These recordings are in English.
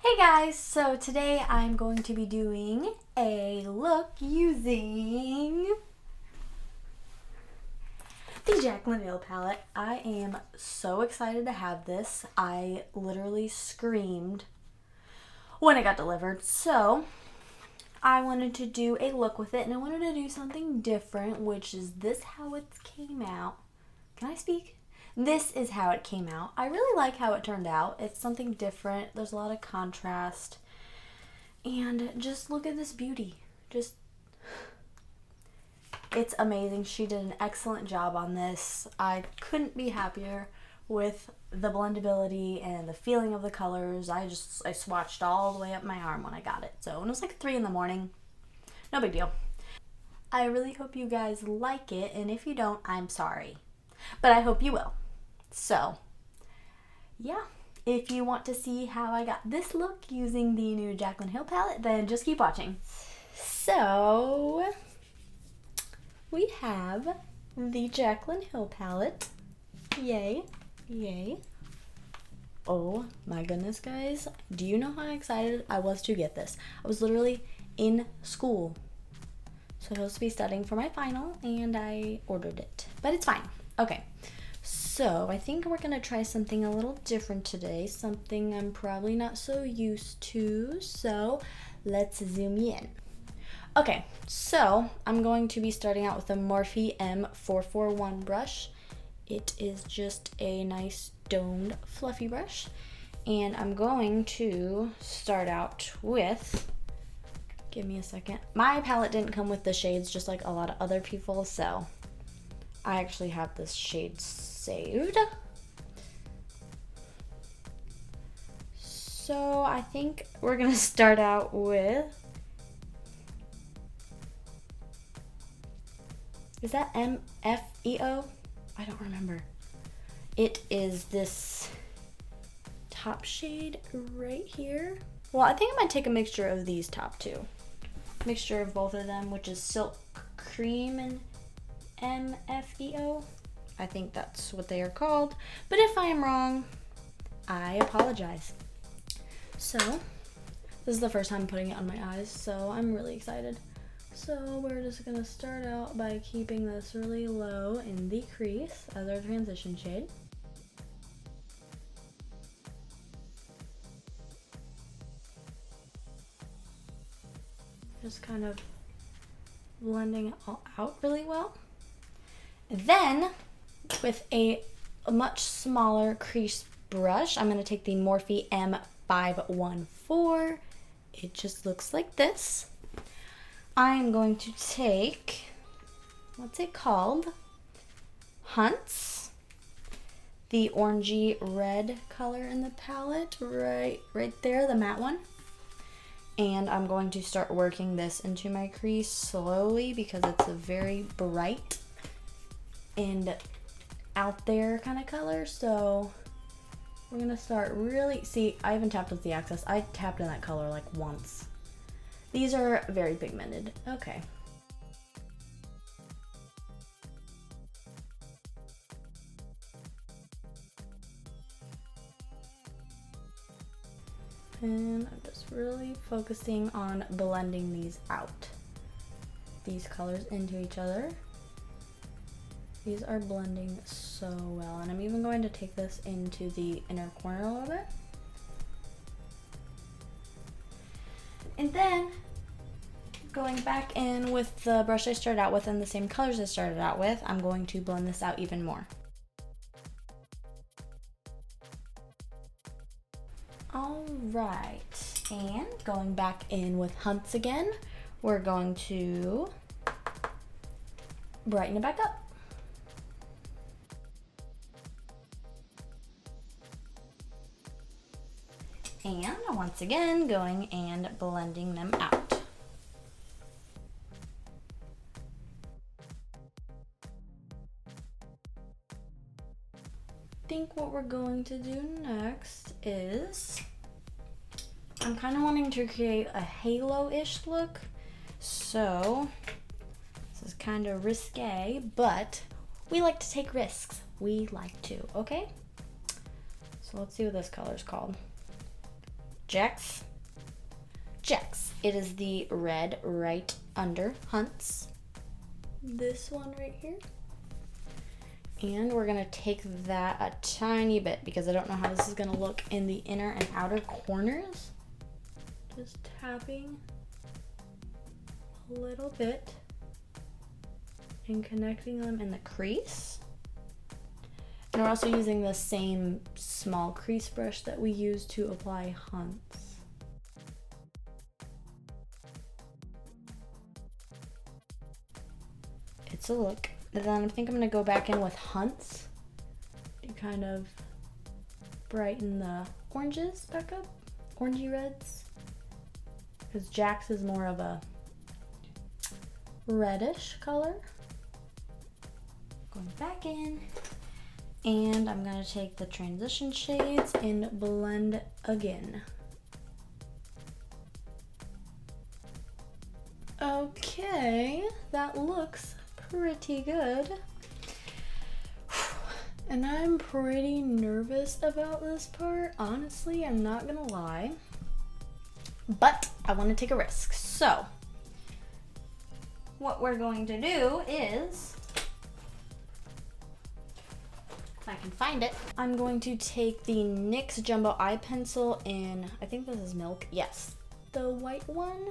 Hey guys, so today I'm going to be doing a look using the Jaclyn Hill palette. I am so excited to have this. I literally screamed when it got delivered. So I wanted to do a look with it, and I wanted to do something different, which is this how it came out. Can I speak? This is how it came out. I really like how it turned out. It's something different. There's a lot of contrast. And just look at this beauty. It's amazing. She did an excellent job on this. I couldn't be happier with the blendability and the feeling of the colors. I swatched all the way up my arm when I got it. So, and it was like 3 in the morning. No big deal. I really hope you guys like it, and if you don't, I'm sorry. But I hope you will. So, yeah, if you want to see how I got this look using the new Jaclyn Hill palette, then just keep watching. So, we have the Jaclyn Hill palette. Yay, yay. Oh my goodness, guys. Do you know how excited I was to get this? I was literally in school. So I was supposed to be studying for my final, and I ordered it. But it's fine. Okay. So, I think we're going to try something a little different today, something I'm probably not so used to, so let's zoom in. Okay, so I'm going to be starting out with a Morphe M441 brush. It is just a nice domed fluffy brush, and I'm going to start out with, give me a second, my palette didn't come with the shades just like a lot of other people, so I actually have this shade saved. So I think we're gonna start out with, is that M.F.E.O? I don't remember. It is this top shade right here. Well, I think I might take a mixture of these top two. Mixture of both of them, which is Silk Cream and M.F.E.O. I think that's what they are called, but if I am wrong, I apologize. So, this is the first time putting it on my eyes, so I'm really excited. So, we're just gonna start out by keeping this really low in the crease as our transition shade. Just kind of blending it all out really well. And then, with a much smaller crease brush, I'm going to take the Morphe M514. It just looks like this. I'm going to take, what's it called? Hunts. The orangey red color in the palette, right there, the matte one. And I'm going to start working this into my crease slowly because it's a very bright and out there kind of color, so we're gonna start really, see, I haven't tapped with the access. I tapped in that color like once. These are very pigmented. Okay. And I'm just really focusing on blending these out. These colors into each other. These are blending so well, and I'm even going to take this into the inner corner a little bit. And then, going back in with the brush I started out with and the same colors I started out with, I'm going to blend this out even more. Alright, and going back in with Hunts again, we're going to brighten it back up. And once again, going and blending them out. I think what we're going to do next is, I'm kind of wanting to create a halo-ish look. So, this is kind of risque, but we like to take risks. We like to, okay? So let's see what this color is called. Jax. It is the red right under hunts. This one right here. And we're gonna take that a tiny bit because I don't know how this is gonna look in the inner and outer corners. Just tapping a little bit and connecting them in the crease. And we're also using the same small crease brush that we use to apply hunts. It's a look. And then I think I'm gonna go back in with hunts to kind of brighten the oranges back up, orangey reds. Because Jax is more of a reddish color. Going back in. And I'm gonna take the transition shades and blend again. Okay, that looks pretty good. And I'm pretty nervous about this part. Honestly, I'm not gonna lie. But I want to take a risk. So, what we're going to do is, if I can find it, I'm going to take the NYX Jumbo Eye Pencil in, I think this is Milk. Yes, the white one.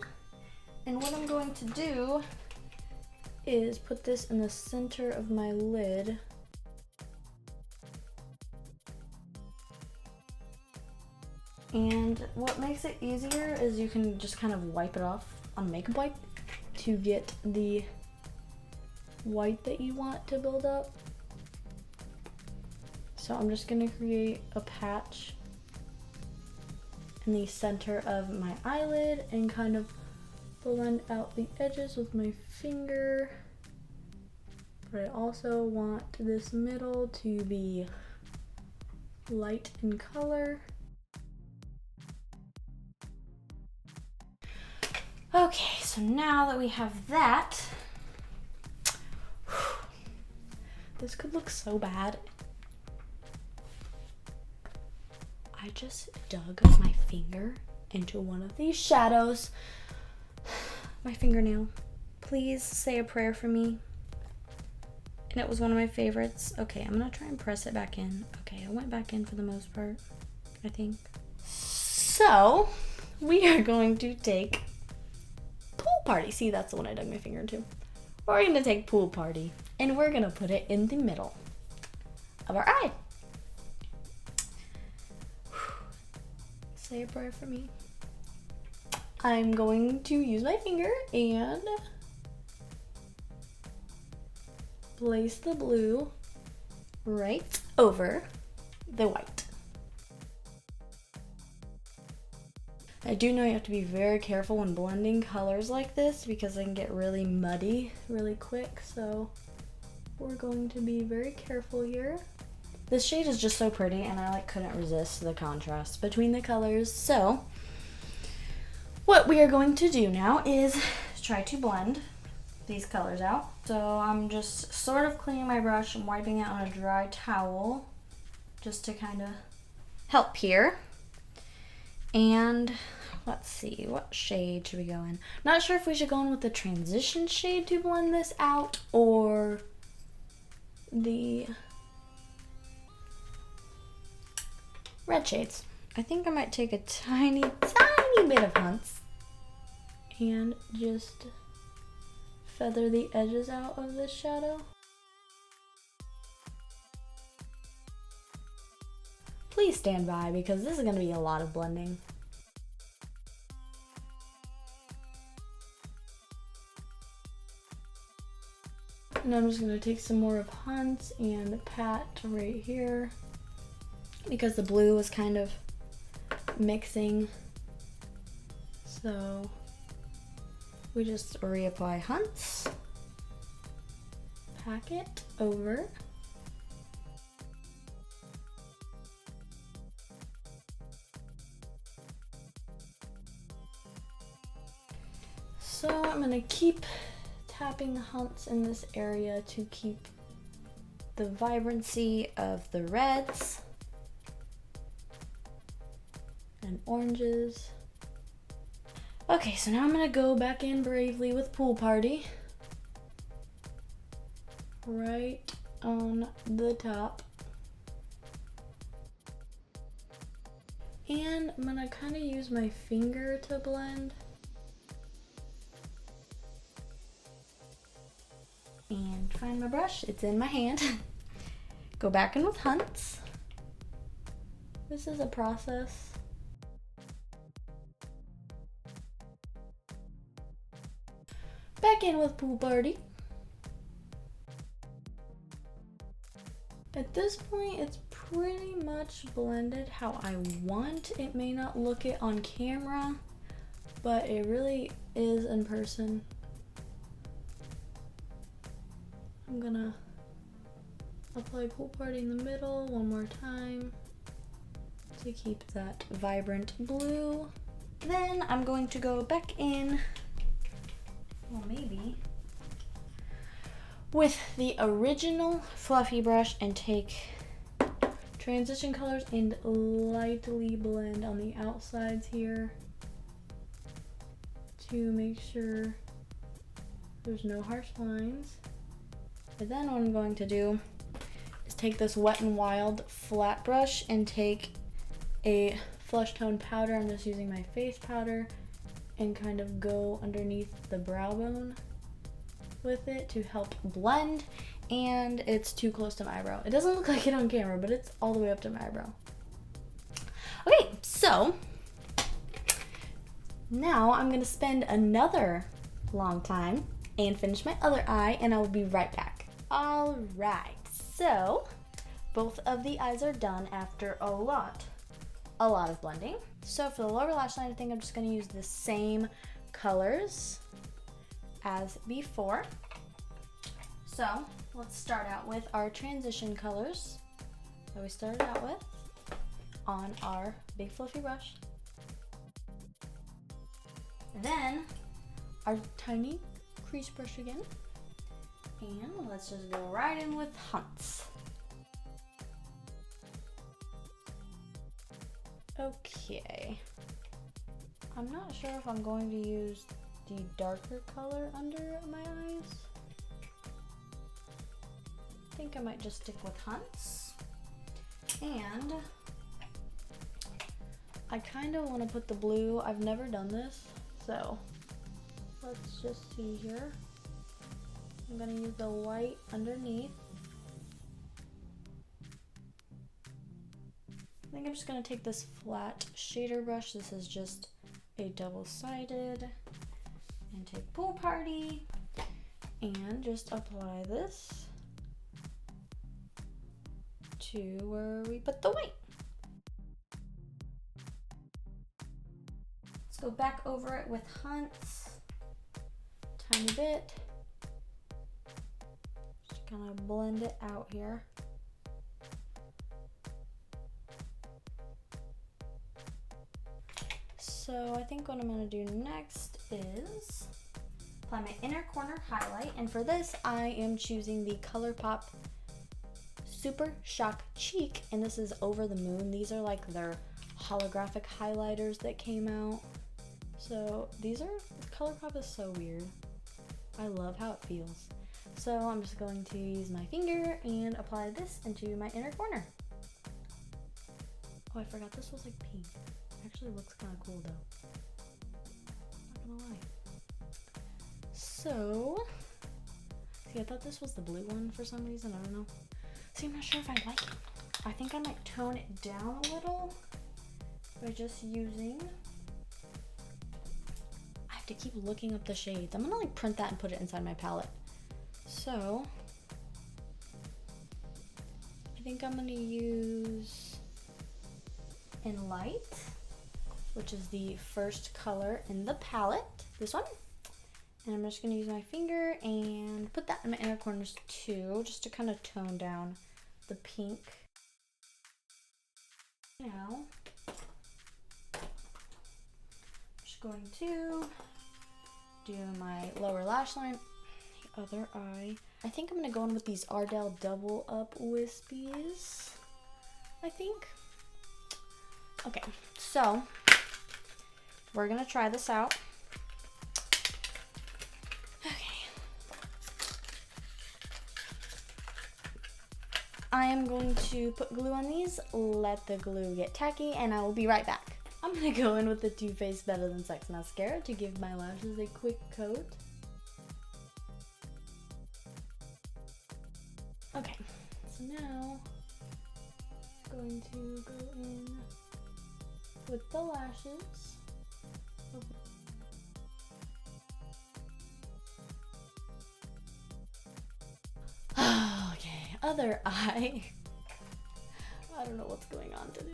And what I'm going to do is put this in the center of my lid. And what makes it easier is you can just kind of wipe it off on a makeup wipe to get the white that you want to build up. So I'm just gonna create a patch in the center of my eyelid and kind of blend out the edges with my finger. But I also want this middle to be light in color. Okay, so now that we have that, this could look so bad. I just dug my finger into one of these shadows. My fingernail. Please say a prayer for me. And it was one of my favorites. Okay, I'm gonna try and press it back in. Okay, I went back in for the most part, I think. So, we are going to take Pool Party. See, that's the one I dug my finger into. We're gonna take Pool Party and we're gonna put it in the middle of our eye. Say a prayer for me. I'm going to use my finger and place the blue right over the white. I do know you have to be very careful when blending colors like this because they can get really muddy really quick, so we're going to be very careful here. This shade is just so pretty and I couldn't resist the contrast between the colors. So what we are going to do now is try to blend these colors out. So I'm just sort of cleaning my brush and wiping it on a dry towel just to kind of help here. And let's see, what shade should we go in? Not sure if we should go in with the transition shade to blend this out or the red shades. I think I might take a tiny bit of Hunts and just feather the edges out of this shadow. Please stand by because this is going to be a lot of blending. And I'm just going to take some more of Hunts and pat right here because the blue was kind of mixing. So we just reapply Hunts, pack it over. So I'm gonna keep tapping the Hunts in this area to keep the vibrancy of the reds. And oranges. Okay, so now I'm gonna go back in bravely with Pool Party. Right on the top. And I'm gonna kind of use my finger to blend. And find my brush, it's in my hand. Go back in with Hunts. This is a process. Back in with Pool Party. At this point, it's pretty much blended how I want. It may not look it on camera, but it really is in person. I'm gonna apply Pool Party in the middle one more time to keep that vibrant blue. Then I'm going to go back in, well, maybe with the original fluffy brush and take transition colors and lightly blend on the outsides here to make sure there's no harsh lines. But then what I'm going to do is take this Wet n Wild flat brush and take a flush tone powder. I'm just using my face powder and kind of go underneath the brow bone with it to help blend. And it's too close to my eyebrow. It doesn't look like it on camera, but it's all the way up to my eyebrow. Okay, so now I'm gonna spend another long time and finish my other eye, and I will be right back. All right, so both of the eyes are done after a lot of blending. So for the lower lash line, I think I'm just gonna use the same colors as before. So let's start out with our transition colors that we started out with on our big fluffy brush. Then our tiny crease brush again. And let's just go right in with Hunts. Okay. I'm not sure if I'm going to use the darker color under my eyes. I think I might just stick with Hunts. And I kind of want to put the blue. I've never done this, so let's just see here. I'm going to use the white underneath. I think I'm just going to take this flat shader brush. This is just a double-sided. And take Pool Party and just apply this to where we put the white. Let's go back over it with Hunts, tiny bit. Just kind of blend it out here. So I think what I'm going to do next is apply my inner corner highlight, and for this I am choosing the ColourPop Super Shock Cheek, and this is Over the Moon. These are like their holographic highlighters that came out. So these are, ColourPop is so weird. I love how it feels. So I'm just going to use my finger and apply this into my inner corner. Oh, I forgot this was like pink. It actually looks kind of cool though. Not gonna lie. So, see, I thought this was the blue one for some reason. I don't know. See, I'm not sure if I like it. I think I might tone it down a little by just using. I have to keep looking up the shades. I'm gonna like print that and put it inside my palette. So, I think I'm gonna use In Light, which is the first color in the palette, this one. And I'm just gonna use my finger and put that in my inner corners too, just to kind of tone down the pink. Now, I'm just going to do my lower lash line, the other eye. I think I'm gonna go in with these Ardell Double Up Wispies, I think. Okay, so we're gonna try this out. Okay. I am going to put glue on these, let the glue get tacky, and I will be right back. I'm gonna go in with the Too Faced Better Than Sex mascara to give my lashes a quick coat. Okay, so now I'm going to go in with the lashes. Okay, other eye. I don't know what's going on today.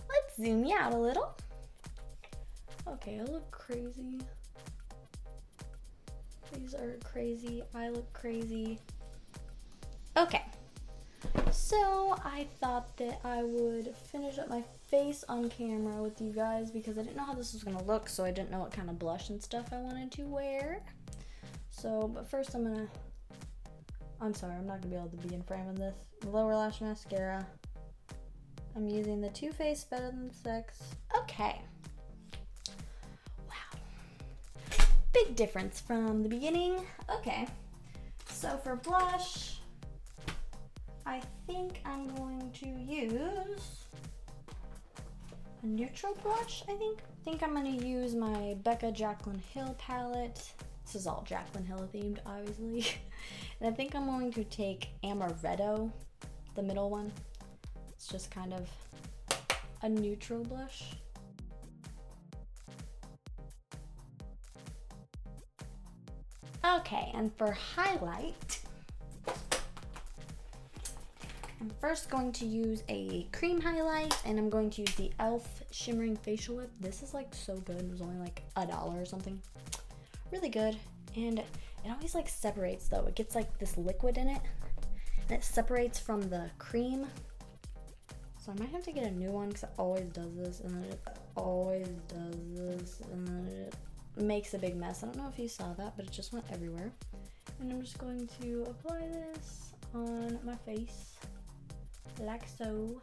Let's zoom you out a little. Okay, I look crazy. These are crazy. I look crazy. Okay. So I thought that I would finish up my face on camera with you guys because I didn't know how this was gonna look, so I didn't know what kind of blush and stuff I wanted to wear. So, but first I'm sorry, I'm not gonna be able to be in frame of this. Lower lash mascara. I'm using the Too Faced Better Than Sex. Okay. Wow. Big difference from the beginning. Okay. So for blush, I think I'm going to use a neutral blush, I think I'm going to use my Jaclyn Hill palette. This is all Jaclyn Hill themed, obviously. And I think I'm going to take M.F.E.O, the middle one. It's just kind of a neutral blush. Okay, and for highlight, I'm first going to use a cream highlight, and I'm going to use the e.l.f. Shimmering Facial Whip. This is like so good. It was only like $1 or something. Really good. And it always like separates though. It gets like this liquid in it, and it separates from the cream. So I might have to get a new one because it always does this, and then it always does this, and then it makes a big mess. I don't know if you saw that, but it just went everywhere. And I'm just going to apply this on my face, like so.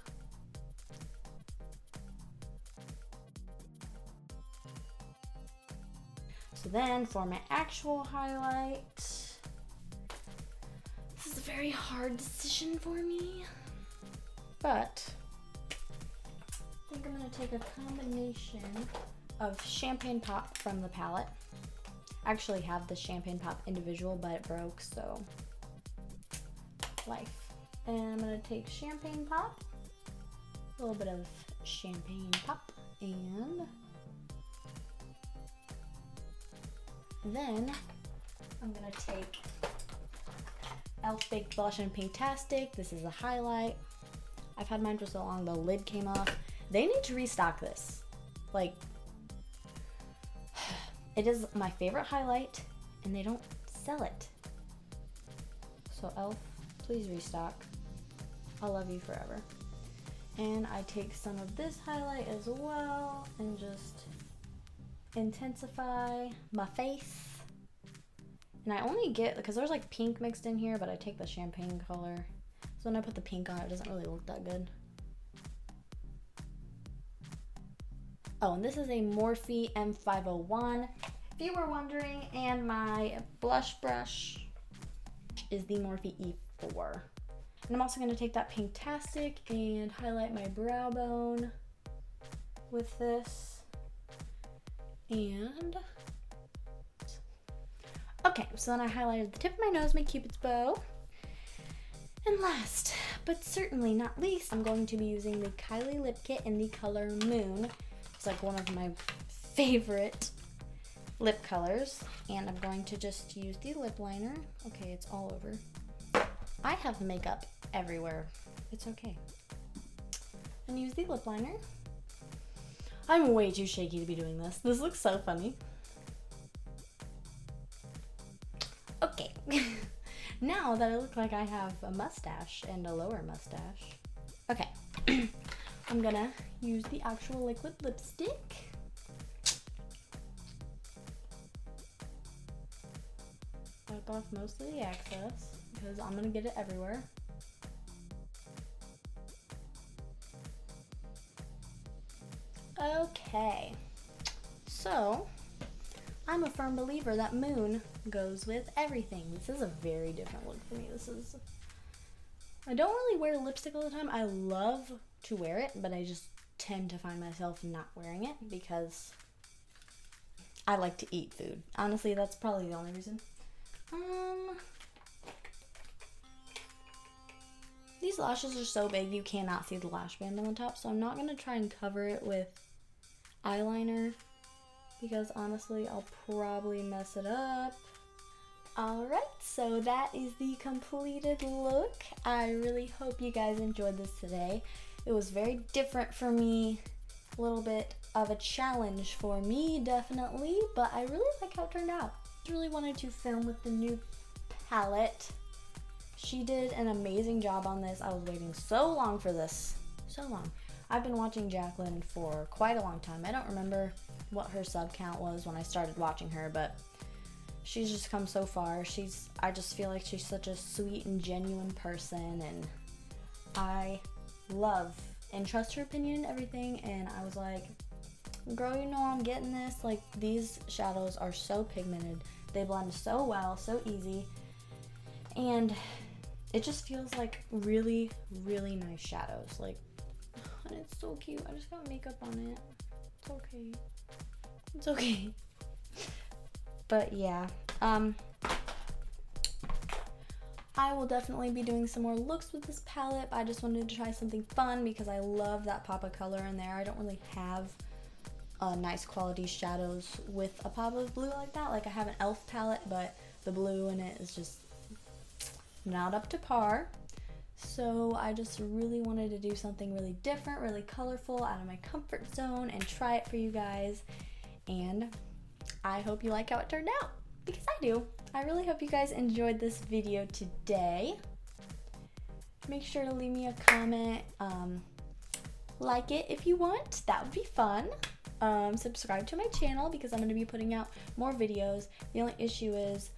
So then for my actual highlight, this is a very hard decision for me, but I think I'm gonna take a combination of Champagne Pop from the palette. I actually have the Champagne Pop individual, but it broke, so life. And I'm gonna take Champagne Pop, a little bit of Champagne Pop, and then I'm gonna take e.l.f. Baked Blush in Pinktastic. This is a highlight. I've had mine for so long, the lid came off. They need to restock this. Like, it is my favorite highlight, and they don't sell it. So e.l.f., please restock. I'll love you forever. And I take some of this highlight as well and just intensify my face. And I only get, because there's like pink mixed in here, but I take the champagne color. So when I put the pink on, it doesn't really look that good. Oh, and this is a Morphe M501, if you were wondering, and my blush brush is the Morphe E4. And I'm also going to take that Pinktastic and highlight my brow bone with this. And okay, so then I highlighted the tip of my nose, my Cupid's bow. And last, but certainly not least, I'm going to be using the Kylie Lip Kit in the color Moon. It's like one of my favorite lip colors. And I'm going to just use the lip liner. Okay, it's all over. I have makeup everywhere. It's okay. And use the lip liner. I'm way too shaky to be doing this. This looks so funny. Okay. Now that I look like I have a mustache and a lower mustache. Okay. I'm gonna use the actual liquid lipstick. Wipe off most of the excess because I'm gonna get it everywhere. Okay, so I'm a firm believer that Moon goes with everything. This is a very different look for me. I don't really wear lipstick all the time. I love to wear it, but I just tend to find myself not wearing it because I like to eat food. Honestly, that's probably the only reason. These lashes are so big you cannot see the lash band on the top, so I'm not going to try and cover it with eyeliner because honestly I'll probably mess it up. Alright, so that is the completed look. I really hope you guys enjoyed this today. It was very different for me, a little bit of a challenge for me definitely, but I really like how it turned out. I really wanted to film with the new palette. She did an amazing job on this. I was waiting so long for this, so long. I've been watching Jaclyn for quite a long time. I don't remember what her sub count was when I started watching her, but she's just come so far. I just feel like she's such a sweet and genuine person, and I love and trust her opinion and everything. And I was like, girl, you know I'm getting this. Like, these shadows are so pigmented. They blend so well, so easy. And it just feels like really, really nice shadows. Like, and it's so cute. I just got makeup on it. It's okay. It's okay. But yeah, I will definitely be doing some more looks with this palette. I just wanted to try something fun because I love that pop of color in there. I don't really have nice quality shadows with a pop of blue like that. Like, I have an e.l.f. palette, but the blue in it is just not up to par. So I just really wanted to do something really different, really colorful, out of my comfort zone, and try it for you guys. And I hope you like how it turned out, because I do. I really hope you guys enjoyed this video today. Make sure to leave me a comment, like it if you want, that would be fun. Subscribe to my channel because I'm going to be putting out more videos. The only issue is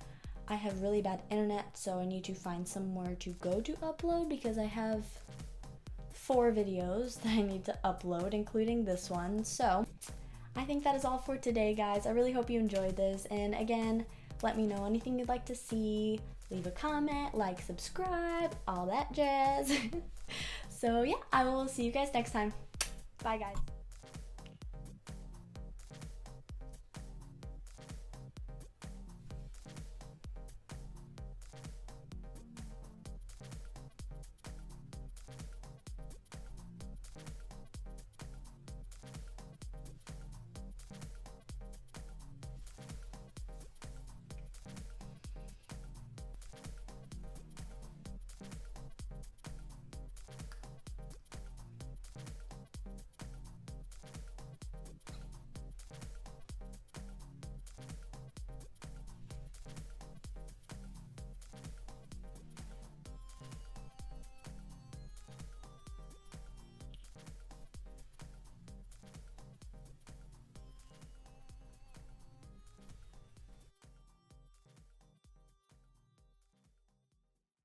I have really bad internet, so I need to find somewhere to go to upload because I have 4 videos that I need to upload, including this one. So I think that is all for today, guys. I really hope you enjoyed this, and again, let me know anything you'd like to see. Leave a comment, like, subscribe, all that jazz. So yeah, I will see you guys next time. Bye, guys.